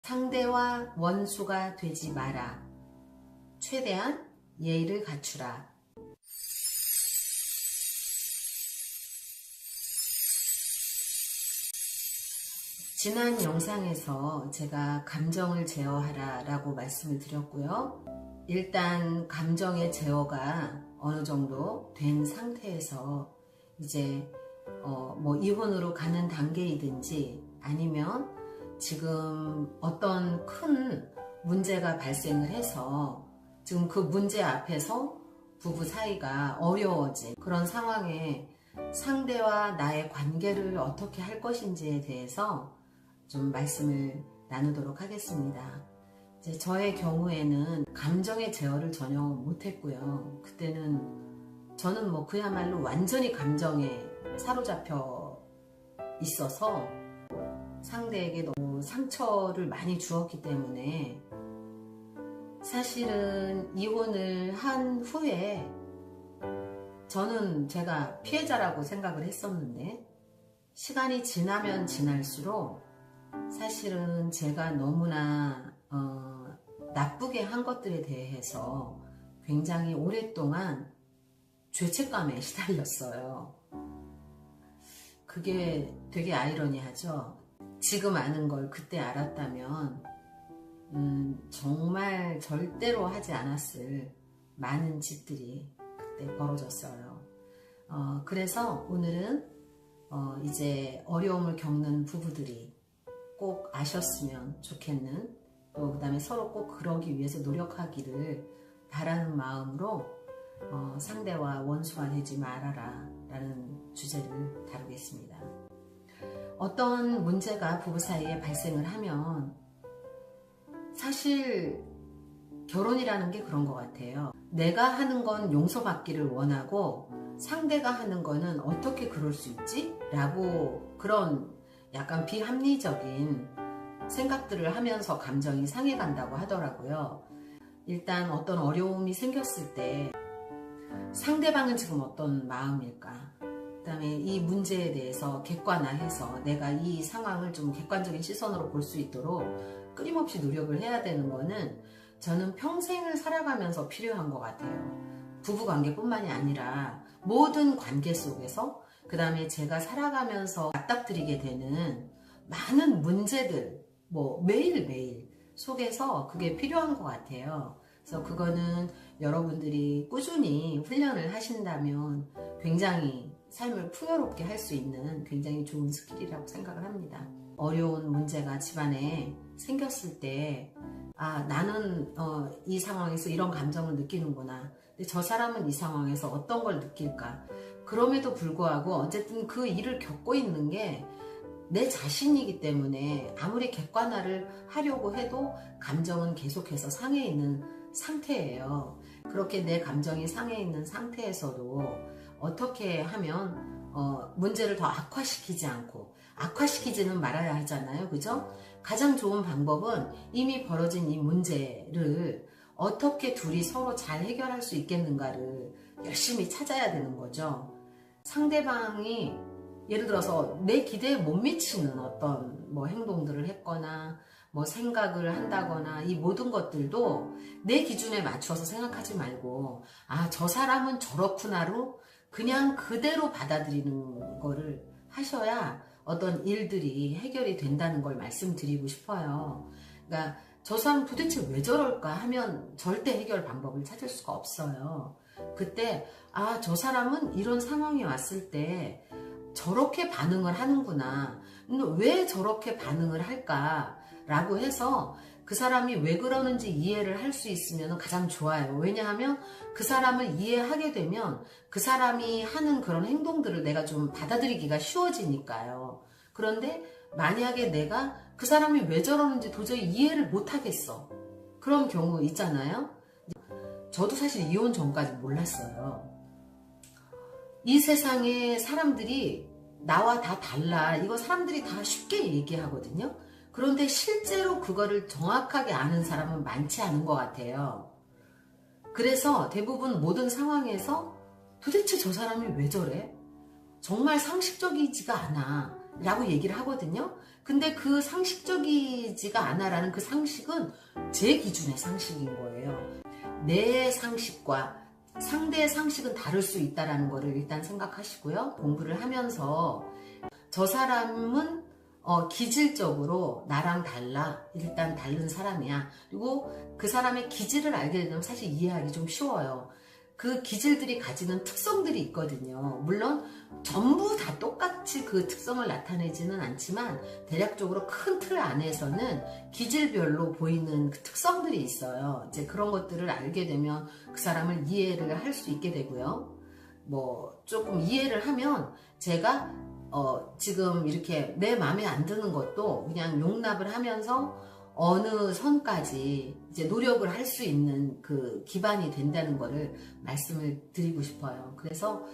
상대와 원수가 되지 마라. 최대한 예의를 갖추라. 지난 영상에서 제가 감정을 제어하라 라고 말씀을 드렸고요. 일단 감정의 제어가 어느 정도 된 상태에서 이제 이혼으로 가는 단계이든지 아니면 지금 어떤 큰 문제가 발생을 해서 지금 그 문제 앞에서 부부 사이가 어려워진 그런 상황에 상대와 나의 관계를 어떻게 할 것인지에 대해서 좀 말씀을 나누도록 하겠습니다. 이제 저의 경우에는 감정의 제어를 전혀 못했고요. 그때는 저는 그야말로 완전히 감정에 사로잡혀 있어서 상대에게 너무 상처를 많이 주었기 때문에 사실은 이혼을 한 후에 저는 제가 피해자라고 생각을 했었는데 시간이 지나면 지날수록 사실은 제가 너무나 나쁘게 한 것들에 대해서 굉장히 오랫동안 죄책감에 시달렸어요. 그게 되게 아이러니하죠. 지금 아는 걸 그때 알았다면 정말 절대로 하지 않았을 많은 짓들이 그때 벌어졌어요. 그래서 오늘은 이제 어려움을 겪는 부부들이 꼭 아셨으면 좋겠는, 또 그 다음에 서로 꼭 그러기 위해서 노력하기를 바라는 마음으로 상대와 원수가 되지 말아라 라는 주제를 다루겠습니다. 어떤 문제가 부부 사이에 발생을 하면 사실 결혼이라는 게 그런 것 같아요. 내가 하는 건 용서받기를 원하고 상대가 하는 거는 어떻게 그럴 수 있지? 라고 그런 약간 비합리적인 생각들을 하면서 감정이 상해간다고 하더라고요. 일단 어떤 어려움이 생겼을 때 상대방은 지금 어떤 마음일까? 그 다음에 이 문제에 대해서 객관화해서 내가 이 상황을 좀 객관적인 시선으로 볼 수 있도록 끊임없이 노력을 해야 되는 거는 저는 평생을 살아가면서 필요한 것 같아요. 부부관계뿐만이 아니라 모든 관계 속에서, 그 다음에 제가 살아가면서 맞닥뜨리게 되는 많은 문제들, 매일매일 속에서 그게 필요한 것 같아요. 그래서 그거는 여러분들이 꾸준히 훈련을 하신다면 굉장히 삶을 풍요롭게 할 수 있는 굉장히 좋은 스킬이라고 생각을 합니다. 어려운 문제가 집안에 생겼을 때 나는 이 상황에서 이런 감정을 느끼는구나. 근데 저 사람은 이 상황에서 어떤 걸 느낄까? 그럼에도 불구하고 어쨌든 그 일을 겪고 있는 게 내 자신이기 때문에 아무리 객관화를 하려고 해도 감정은 계속해서 상해 있는 상태예요. 그렇게 내 감정이 상해 있는 상태에서도 어떻게 하면 문제를 더 악화시키지 않고, 악화시키지는 말아야 하잖아요. 그죠? 가장 좋은 방법은 이미 벌어진 이 문제를 어떻게 둘이 서로 잘 해결할 수 있겠는가를 열심히 찾아야 되는 거죠. 상대방이 예를 들어서 내 기대에 못 미치는 어떤 행동들을 했거나 생각을 한다거나 이 모든 것들도 내 기준에 맞춰서 생각하지 말고 저 사람은 저렇구나로 그냥 그대로 받아들이는 거를 하셔야 어떤 일들이 해결이 된다는 걸 말씀드리고 싶어요. 그러니까 저 사람 도대체 왜 저럴까 하면 절대 해결 방법을 찾을 수가 없어요. 그때 저 사람은 이런 상황이 왔을 때 저렇게 반응을 하는구나. 왜 저렇게 반응을 할까? 라고 해서 그 사람이 왜 그러는지 이해를 할 수 있으면 가장 좋아요. 왜냐하면 그 사람을 이해하게 되면 그 사람이 하는 그런 행동들을 내가 좀 받아들이기가 쉬워지니까요. 그런데 만약에 내가 그 사람이 왜 저러는지 도저히 이해를 못하겠어. 그런 경우 있잖아요. 저도 사실 이혼 전까지 몰랐어요. 이 세상에 사람들이 나와 다 달라. 이거 사람들이 다 쉽게 얘기하거든요. 그런데 실제로 그거를 정확하게 아는 사람은 많지 않은 것 같아요. 그래서 대부분 모든 상황에서 도대체 저 사람이 왜 저래? 정말 상식적이지가 않아 라고 얘기를 하거든요. 근데 그 상식적이지가 않아라는 그 상식은 제 기준의 상식인 거예요. 내 상식과 상대의 상식은 다를 수 있다는 거를 일단 생각하시고요. 공부를 하면서 저 사람은 기질적으로 나랑 달라. 일단 다른 사람이야. 그리고 그 사람의 기질을 알게 되면 사실 이해하기 좀 쉬워요. 그 기질들이 가지는 특성들이 있거든요. 물론 전부 다 똑같이 그 특성을 나타내지는 않지만 대략적으로 큰 틀 안에서는 기질별로 보이는 그 특성들이 있어요. 이제 그런 것들을 알게 되면 그 사람을 이해를 할 수 있게 되고요. 뭐 조금 이해를 하면 제가 지금 이렇게 내 마음에 안 드는 것도 그냥 용납을 하면서 어느 선까지 이제 노력을 할 수 있는 그 기반이 된다는 거를 말씀을 드리고 싶어요. 그래서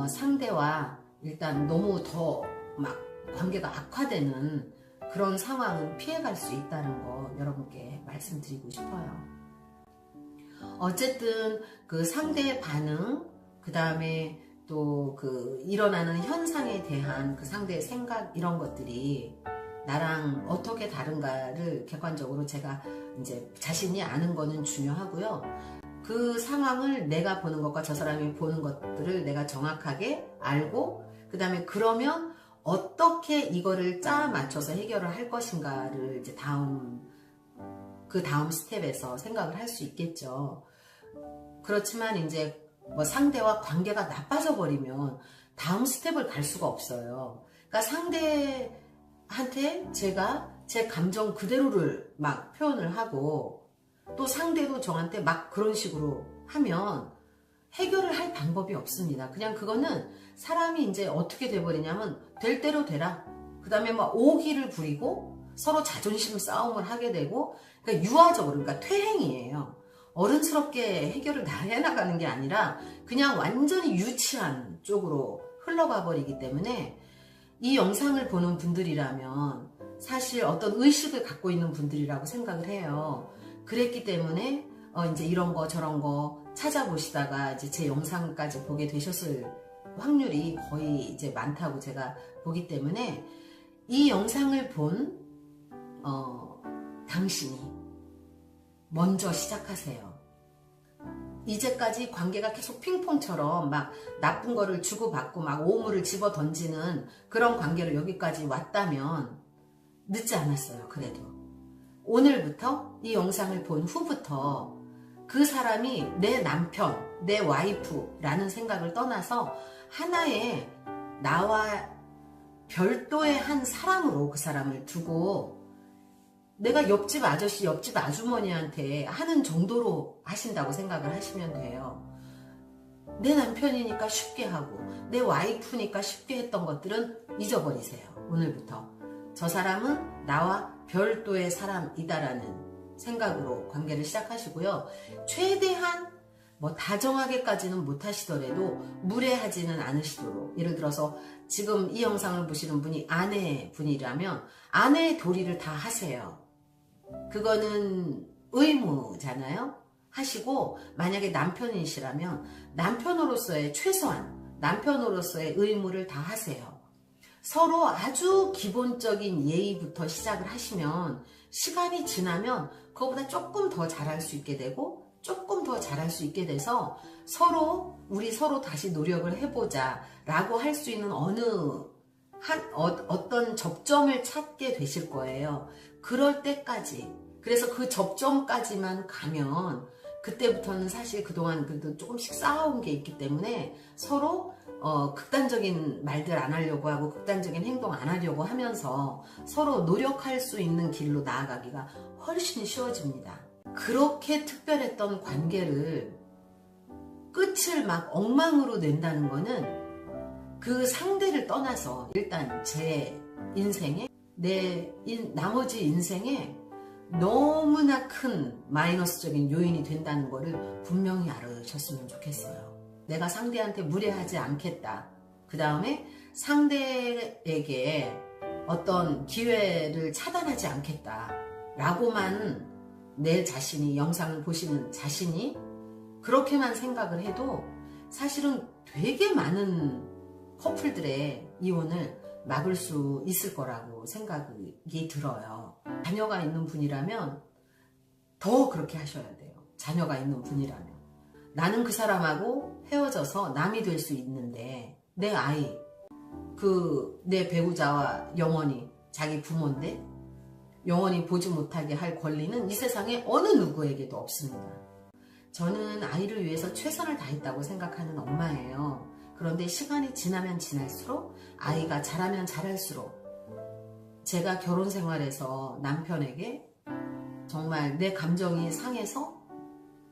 상대와 일단 너무 더 막 관계가 악화되는 그런 상황은 피해갈 수 있다는 거 여러분께 말씀드리고 싶어요. 어쨌든 그 상대의 반응, 그 다음에 또 그 일어나는 현상에 대한 그 상대의 생각 이런 것들이 나랑 어떻게 다른가를 객관적으로 제가 이제 자신이 아는 거는 중요하고요. 그 상황을 내가 보는 것과 저 사람이 보는 것들을 내가 정확하게 알고 그 다음에 그러면 어떻게 이거를 짜 맞춰서 해결을 할 것인가를 이제 그 다음 스텝에서 생각을 할 수 있겠죠. 그렇지만 이제 뭐 상대와 관계가 나빠져 버리면 다음 스텝을 갈 수가 없어요. 그러니까 상대한테 제가 제 감정 그대로를 막 표현을 하고 또 상대도 저한테 막 그런 식으로 하면 해결을 할 방법이 없습니다. 그냥 그거는 사람이 이제 어떻게 돼버리냐면 될 대로 되라. 그 다음에 막 오기를 부리고 서로 자존심 싸움을 하게 되고 그러니까 유아적으로 그러니까 퇴행이에요. 어른스럽게 해결을 다 해나가는 게 아니라 그냥 완전히 유치한 쪽으로 흘러가 버리기 때문에 이 영상을 보는 분들이라면 사실 어떤 의식을 갖고 있는 분들이라고 생각을 해요. 그랬기 때문에 이제 이런 거 저런 거 찾아보시다가 이제 제 영상까지 보게 되셨을 확률이 거의 이제 많다고 제가 보기 때문에 이 영상을 본 당신이 먼저 시작하세요. 이제까지 관계가 계속 핑퐁처럼 막 나쁜 거를 주고받고 막 오물을 집어 던지는 그런 관계를 여기까지 왔다면 늦지 않았어요. 그래도 오늘부터 이 영상을 본 후부터 그 사람이 내 남편, 내 와이프라는 생각을 떠나서 하나의 나와 별도의 한 사람으로 그 사람을 두고 내가 옆집 아저씨, 옆집 아주머니한테 하는 정도로 하신다고 생각을 하시면 돼요. 내 남편이니까 쉽게 하고 내 와이프니까 쉽게 했던 것들은 잊어버리세요. 오늘부터 저 사람은 나와 별도의 사람이다라는 생각으로 관계를 시작하시고요. 최대한 뭐 다정하게까지는 못하시더라도 무례하지는 않으시도록, 예를 들어서 지금 이 영상을 보시는 분이 아내분이라면 아내의 도리를 다 하세요. 그거는 의무잖아요. 하시고 만약에 남편이시라면 남편으로서의 최소한 남편으로서의 의무를 다 하세요. 서로 아주 기본적인 예의부터 시작을 하시면 시간이 지나면 그거보다 조금 더 잘할 수 있게 되고 조금 더 잘할 수 있게 돼서 우리 서로 다시 노력을 해보자 라고 할 수 있는 어떤 접점을 찾게 되실 거예요. 그럴 때까지, 그래서 그 접점까지만 가면 그때부터는 사실 그동안 그래도 조금씩 쌓아온 게 있기 때문에 서로 극단적인 말들 안 하려고 하고 극단적인 행동 안 하려고 하면서 서로 노력할 수 있는 길로 나아가기가 훨씬 쉬워집니다. 그렇게 특별했던 관계를 끝을 막 엉망으로 낸다는 거는 그 상대를 떠나서 일단 제 인생에 나머지 인생에 너무나 큰 마이너스적인 요인이 된다는 거를 분명히 알으셨으면 좋겠어요. 내가 상대한테 무례하지 않겠다. 그 다음에 상대에게 어떤 기회를 차단하지 않겠다. 라고만 내 자신이, 영상을 보시는 자신이 그렇게만 생각을 해도 사실은 되게 많은 커플들의 이혼을 막을 수 있을 거라고 생각이 들어요. 자녀가 있는 분이라면 더 그렇게 하셔야 돼요. 자녀가 있는 분이라면. 나는 그 사람하고 헤어져서 남이 될 수 있는데 내 아이, 내 배우자와 영원히 자기 부모인데 영원히 보지 못하게 할 권리는 이 세상에 어느 누구에게도 없습니다. 저는 아이를 위해서 최선을 다했다고 생각하는 엄마예요. 그런데 시간이 지나면 지날수록 아이가 자라면 자랄수록 제가 결혼 생활에서 남편에게 정말 내 감정이 상해서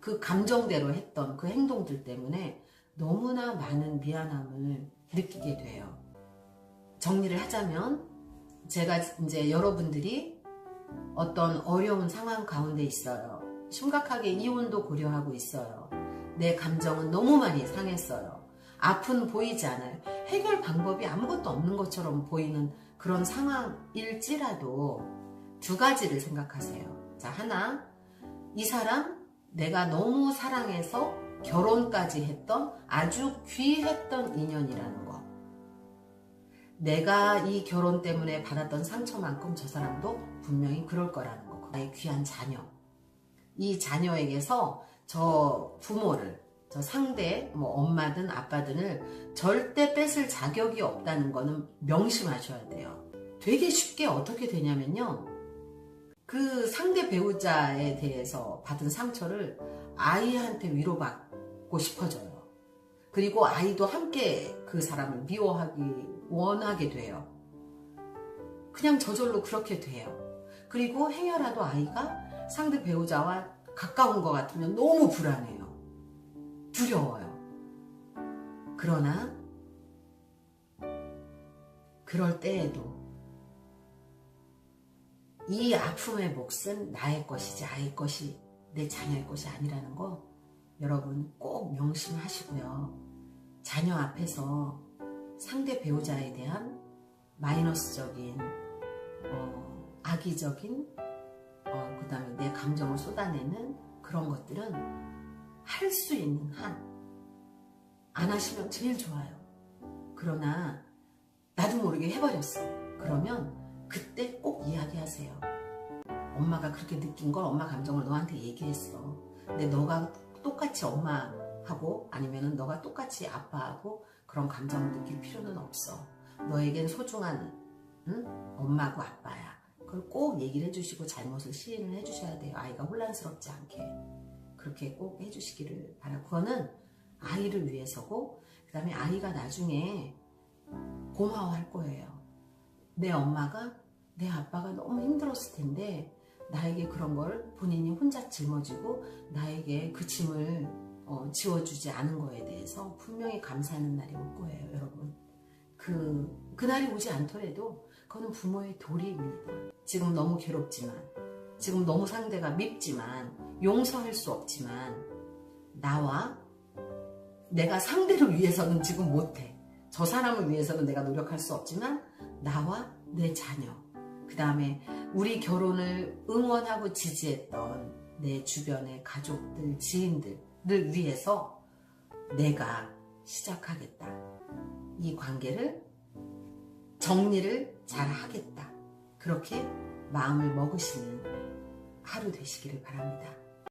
그 감정대로 했던 그 행동들 때문에 너무나 많은 미안함을 느끼게 돼요. 정리를 하자면 제가 이제 여러분들이 어떤 어려운 상황 가운데 있어요. 심각하게 이혼도 고려하고 있어요. 내 감정은 너무 많이 상했어요. 앞은 보이지 않아요. 해결 방법이 아무것도 없는 것처럼 보이는 그런 상황일지라도 두 가지를 생각하세요. 자, 하나, 이 사람 내가 너무 사랑해서 결혼까지 했던 아주 귀했던 인연이라는 거. 내가 이 결혼 때문에 받았던 상처만큼 저 사람도 분명히 그럴 거라는 거. 나의 귀한 자녀. 이 자녀에게서 저 부모를, 저 상대 엄마든 아빠든을 절대 뺏을 자격이 없다는 거는 명심하셔야 돼요. 되게 쉽게 어떻게 되냐면요. 그 상대 배우자에 대해서 받은 상처를 아이한테 위로받고 싶어져요. 그리고 아이도 함께 그 사람을 미워하기 원하게 돼요. 그냥 저절로 그렇게 돼요. 그리고 행여라도 아이가 상대 배우자와 가까운 것 같으면 너무 불안해요. 두려워요. 그러나 그럴 때에도 이 아픔의 몫은 나의 것이지 아이의 것이 내 자녀의 것이 아니라는 거 여러분 꼭 명심하시고요. 자녀 앞에서 상대 배우자에 대한 마이너스적인 악의적인 그 다음에 내 감정을 쏟아내는 그런 것들은 할 수 있는 한 안 하시면 제일 좋아요. 그러나 나도 모르게 해버렸어. 그러면 그때 꼭 이야기하세요. 엄마가 그렇게 느낀 걸 엄마 감정을 너한테 얘기했어. 근데 너가 똑같이 엄마하고 아니면은 너가 똑같이 아빠하고 그런 감정을 느낄 필요는 없어. 너에겐 소중한 엄마고 아빠야. 그걸 꼭 얘기를 해주시고 잘못을 시인을 해주셔야 돼요. 아이가 혼란스럽지 않게. 그렇게 꼭 해주시기를 바라고. 그거는 아이를 위해서고 그 다음에 아이가 나중에 고마워할 거예요. 내 엄마가 내 아빠가 너무 힘들었을 텐데 나에게 그런 걸 본인이 혼자 짊어지고 나에게 그 짐을 지워주지 않은 거에 대해서 분명히 감사하는 날이 올 거예요. 여러분 그날이 오지 않더라도 그거는 부모의 도리입니다. 지금 너무 괴롭지만 지금 너무 상대가 밉지만 용서할 수 없지만 나와 내가 상대를 위해서는 지금 못해. 저 사람을 위해서는 내가 노력할 수 없지만 나와 내 자녀 그 다음에 우리 결혼을 응원하고 지지했던 내 주변의 가족들, 지인들을 위해서 내가 시작하겠다. 이 관계를 정리를 잘 하겠다. 그렇게 마음을 먹으시는 하루 되시기를 바랍니다.